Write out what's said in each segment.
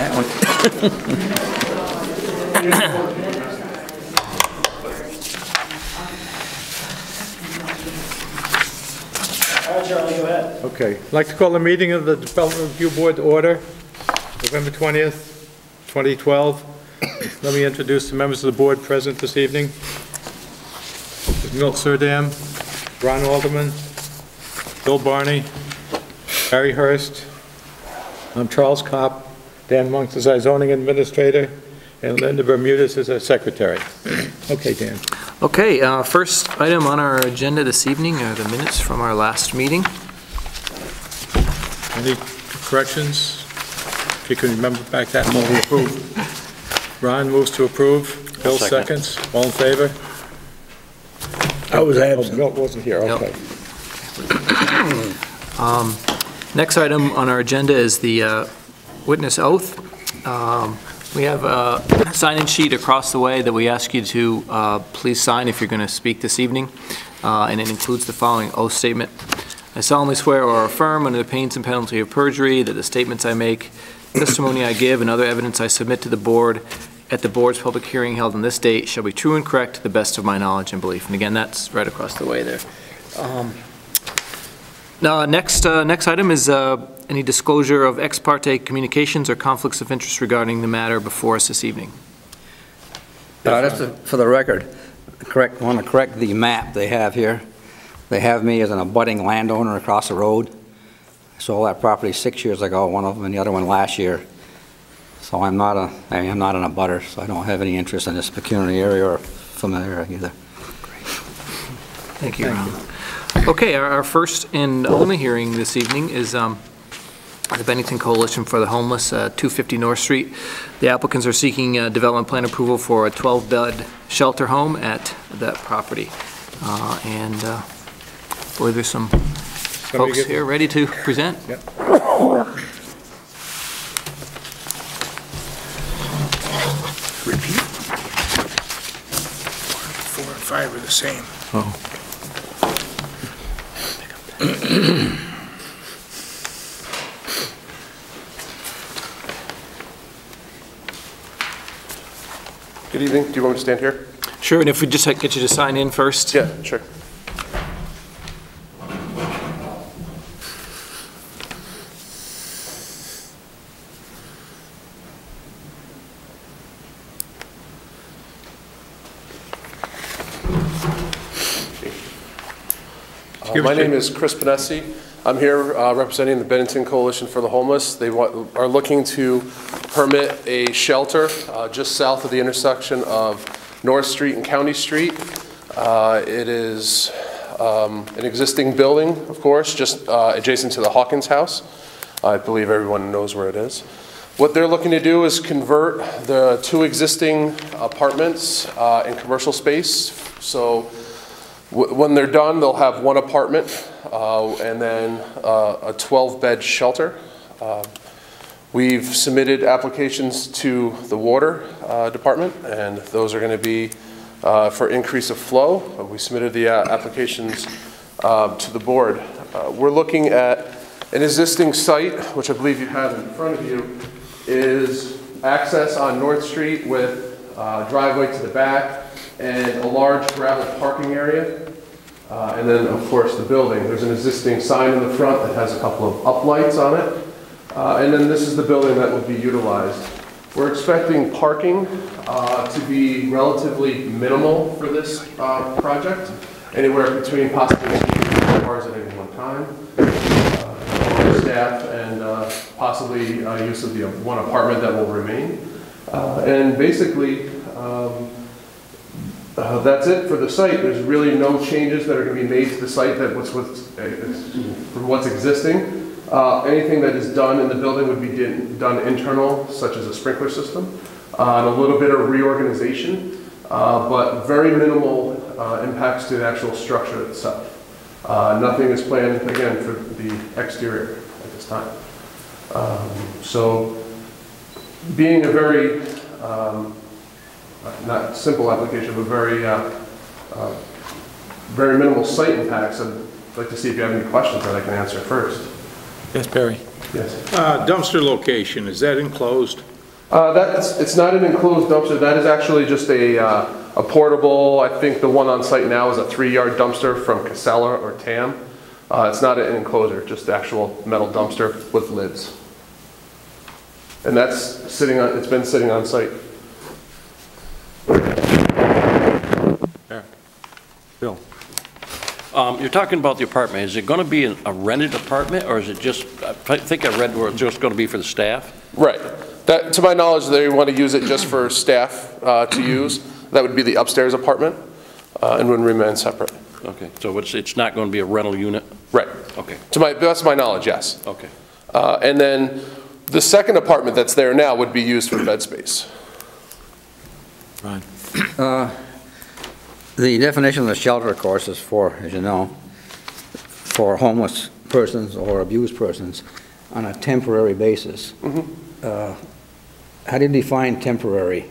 that one. All right, Charlie, go ahead. Okay. I'd like to call the meeting of the Development Review Board to order, November 20th, 2012. Let me introduce the members of the board present this evening. Milt Surdam, Ron Alderman, Bill Barney, Harry Hurst, I'm Charles Kopp, Dan Monks is our zoning administrator, and Linda Bermudez is our secretary. Okay, Dan. Okay, first item on our agenda this evening are the minutes from our last meeting. Any corrections? If you can remember back that, move to approve. Ron moves to approve. Bill seconds. All in favor? I was absent. Milt wasn't here. Okay. Next item on our agenda is the witness oath. We have a sign-in sheet across the way that we ask you to please sign if you're going to speak this evening, and it includes the following oath statement. I solemnly swear or affirm under the pains and penalty of perjury that the statements I make, testimony I give, and other evidence I submit to the board at the board's public hearing held on this date shall be true and correct to the best of my knowledge and belief. And again, that's right across the way there. Now, next item is any disclosure of ex parte communications or conflicts of interest regarding the matter before us this evening. Just for the record, I want to correct the map they have here. They have me as an abutting landowner across the road. I sold that property 6 years ago, one of them, and the other one last year. So I am not an abutter, so I don't have any interest in this pecuniary area or familiar either. Great. Thank you, Ron. Okay, our first and only hearing this evening is the Bennington Coalition for the Homeless, 250 North Street. The applicants are seeking development plan approval for a 12-bed shelter home at that property. Boy, there's some folks here ready to present. Yep. Repeat. 4 and 5 are the same. Oh. Good evening. Do you want me to stand here? Sure, and if we just get you to sign in first. Yeah, sure. My name is Chris Panesi. I'm here representing the Bennington Coalition for the Homeless. They are looking to permit a shelter just south of the intersection of North Street and County Street. It is an existing building, of course, just adjacent to the Hawkins house. I believe everyone knows where it is. What they're looking to do is convert the 2 existing apartments in commercial space. So when they're done, they'll have 1 apartment and then a 12-bed shelter. We've submitted applications to the water department, and those are going to be for increase of flow. We submitted the applications to the board. We're looking at an existing site, which I believe you have in front of you, is access on North Street with driveway to the back and a large gravel parking area. And then, of course, the building. There's an existing sign in the front that has a couple of uplights on it. And then this is the building that would be utilized. We're expecting parking to be relatively minimal for this project, anywhere between possibly 2 cars at any one time. Staff and possibly use of the 1 apartment that will remain. And basically, that's it for the site. There's really no changes that are going to be made to the site from what's existing. Anything that is done in the building would be done internal, such as a sprinkler system, and a little bit of reorganization, but very minimal impacts to the actual structure itself. Nothing is planned, again, for the exterior at this time. So, being a very not simple application, but very minimal site impacts. I'd like to see if you have any questions that I can answer first. Yes, Barry. Yes. Dumpster location, is that enclosed? It's not an enclosed dumpster. That is actually just a portable. I think the one on site now is a 3-yard dumpster from Casella or TAM. It's not an enclosure, just actual metal dumpster with lids. And that's it's been sitting on site. Eric. Bill. You're talking about the apartment. Is it going to be a rented apartment, or is it just, I think I read where it's just going to be for the staff? Right. That, to my knowledge, they want to use it just for staff to use. That would be the upstairs apartment, and would remain separate. Okay, so it's not going to be a rental unit? Right. Okay. To the best of my knowledge, yes. Okay. And then the second apartment that's there now would be used for bed space. Ron. The definition of the shelter, of course, is for, as you know, for homeless persons or abused persons on a temporary basis. How do you define temporary?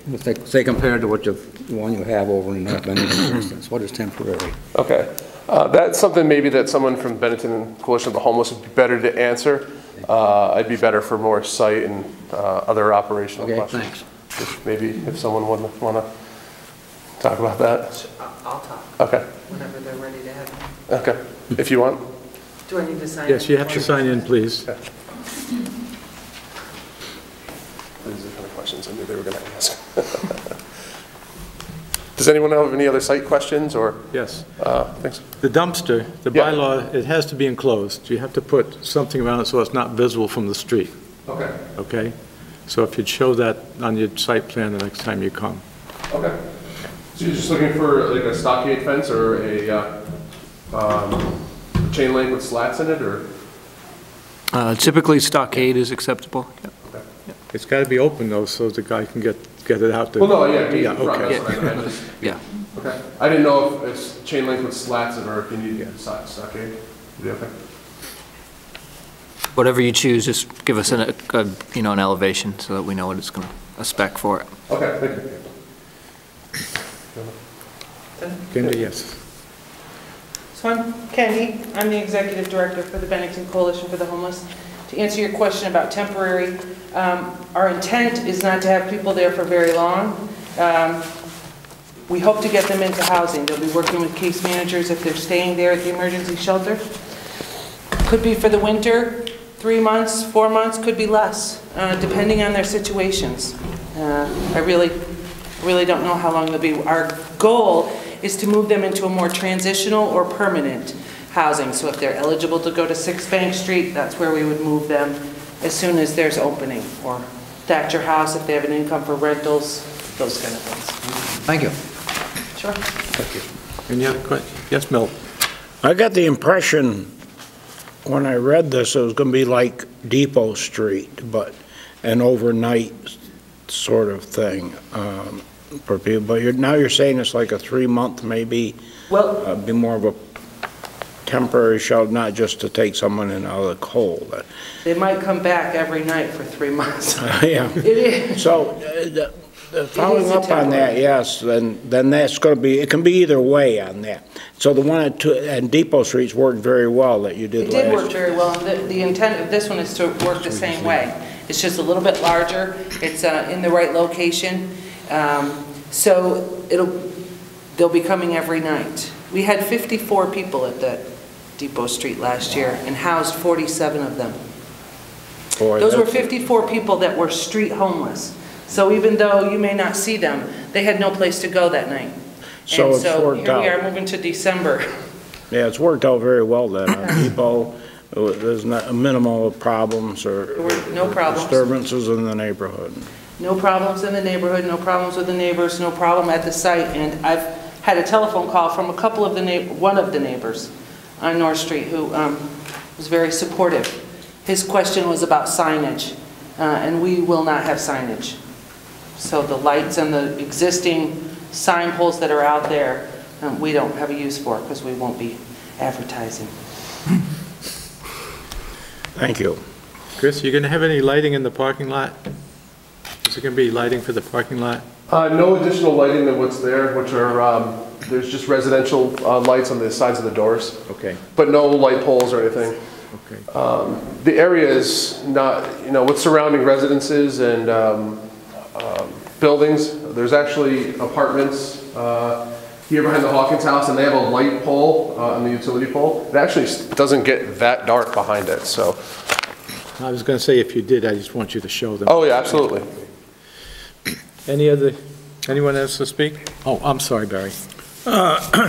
Say compared to the one you have over in North Bennington, for instance. What is temporary? Okay. That's something maybe that someone from Bennington Coalition of the Homeless would be better to answer. I'd be better for more site and other operational questions. Thanks. If maybe if someone would want to talk about that. I'll talk. Okay. Whenever they're ready to have me. Okay. If you want. Do I need to sign? Yes, you have to sign in, please. Okay. These are the kind of questions I knew they were going to ask. Does anyone have any other site questions or? Yes. Thanks. The dumpster, the bylaw, it has to be enclosed. You have to put something around it so it's not visible from the street, Okay. okay? So if you'd show that on your site plan the next time you come. Okay. So you're just looking for like a stockade fence or a chain link with slats in it, or? Typically, stockade is acceptable. Yep. It's got to be open though, so the guy can get it out there. Well, no, yeah, Yeah, front, okay. that's what I just, Yeah. okay. I didn't know if it's chain link with slats in, or if you need to get stockade. Yeah, okay. Whatever you choose, just give us an elevation so that we know what it's going to, a spec for it. Okay, thank you. Kendi, yes. So I'm Kendi. I'm the executive director for the Bennington Coalition for the Homeless. To answer your question about temporary, our intent is not to have people there for very long. We hope to get them into housing. They'll be working with case managers if they're staying there at the emergency shelter. Could be for the winter, 3 months, 4 months, could be less, depending on their situations. I really don't know how long they'll be. Our goal is to move them into a more transitional or permanent housing. So if they're eligible to go to 6 Bank Street, that's where we would move them as soon as there's opening. Or Thatcher House if they have an income for rentals, those kind of things. Thank you. Sure. Thank you. Any other questions? Yes, Milt? I got the impression when I read this, it was going to be like Depot Street, but an overnight sort of thing for people. But now you're saying it's like a 3-month maybe, Well, be more of a temporary shelter, not just to take someone in out of the cold. they might come back every night for 3 months. Yeah. It is. So following up on that, yes, then that's going to be, it can be either way on that. So the one at Depot Street's worked very well that you did It last did work year. very well. The intent of this one is to work the same way. It's just a little bit larger. It's in the right location. So they'll be coming every night. We had 54 people at the Depot Street last year and housed 47 of them. Boy, Those were that's- 54 people that were street homeless. So even though you may not see them, they had no place to go that night. So And it's worked here we out. are moving to December. Yeah, it's worked out very well then. Depot, there's not a minimal of problems or There were no problems. disturbances in the neighborhood. No problems in the neighborhood, no problems with the neighbors, no problem at the site. And I've had a telephone call from a couple of one of the neighbors on North Street who was very supportive. His question was about signage, and we will not have signage. So the lights and the existing sign poles that are out there, we don't have a use for because we won't be advertising. Thank you. Chris, you going to have any lighting in the parking lot? Is there going to be lighting for the parking lot? No additional lighting than what's there, which are, there's just residential lights on the sides of the doors, Okay. but no light poles or anything. Okay. The area is not, with surrounding residences and buildings. There's actually apartments here behind the Hawkins house, and they have a light pole on the utility pole. It actually doesn't get that dark behind it, so. I was going to say, if you did, I just want you to show them. Oh, yeah, absolutely. Anyone else to speak? Oh, I'm sorry, Barry.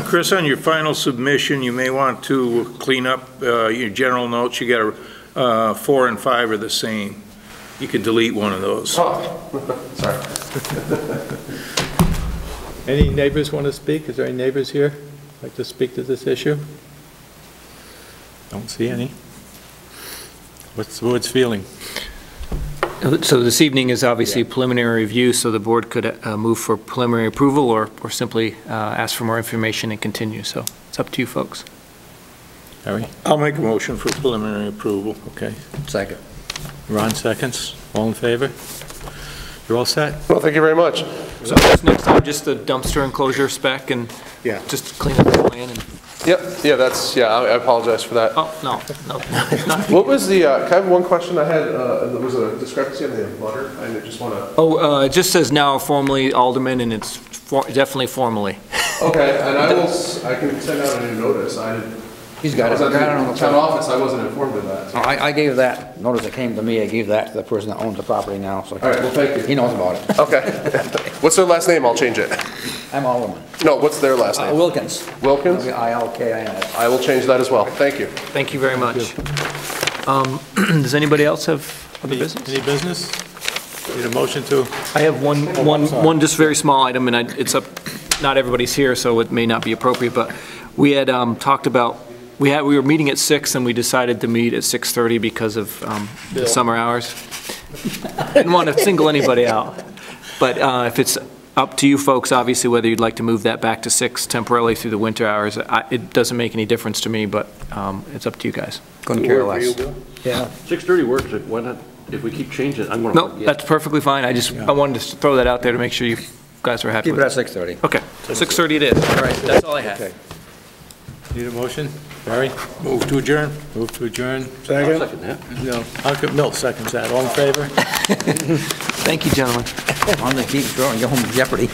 Chris, on your final submission, you may want to clean up your general notes. You got 4 and 5 are the same. You could delete one of those. Oh, sorry. Any neighbors want to speak? Is there any neighbors here like to speak to this issue? Don't see any. What's the board's feeling? So this evening is obviously preliminary review, so the board could move for preliminary approval or simply ask for more information and continue. So it's up to you folks. Harry? I'll make a motion for preliminary approval. Okay. Second. Ron seconds. All in favor? You're all set? Well, thank you very much. So that's next time, just the dumpster enclosure spec and just clean up the plan and... Yep, yeah, I apologize for that. Oh, no. What was the, can I have one question I had? There was a discrepancy on the butter. I just want to... Oh, it just says now formally Alderman, and it's definitely formally. Okay, and I can send out a new notice. He's got it. I was at the town office, I wasn't informed of that. Oh, I gave that, notice it came to me, I gave that to the person that owns the property now, so. All right, well, thank you. He knows about it. Okay. What's their last name? I'll change it. I'm Alderman. No, what's their last name? Wilkins. Wilkins? ILKINS. I will change that as well. Thank you. Thank you very much. Does anybody else have other business? Any business? Need a motion to? I have one just very small item, and it's up, not everybody's here, so it may not be appropriate, but we had talked about, we were meeting at 6 and we decided to meet at 6:30 because of the summer hours. Didn't want to single anybody out. But if it's up to you folks, obviously, whether you'd like to move that back to 6 temporarily through the winter hours, it doesn't make any difference to me, but it's up to you guys. Couldn't care less. Yeah. 6:30 works, why not, if we keep changing, I'm going to No, forget. that's perfectly fine. I wanted to throw that out there to make sure you guys are happy Keep it with at it. 6:30. Okay, 6:30 it is. All right, that's all I have. Okay. Need a motion? Barry? Move to adjourn. Move to adjourn. I'll Second? second that. No. Milt seconds that. All in favor? Thank you, gentlemen. I'm gonna keep throwing you home in jeopardy.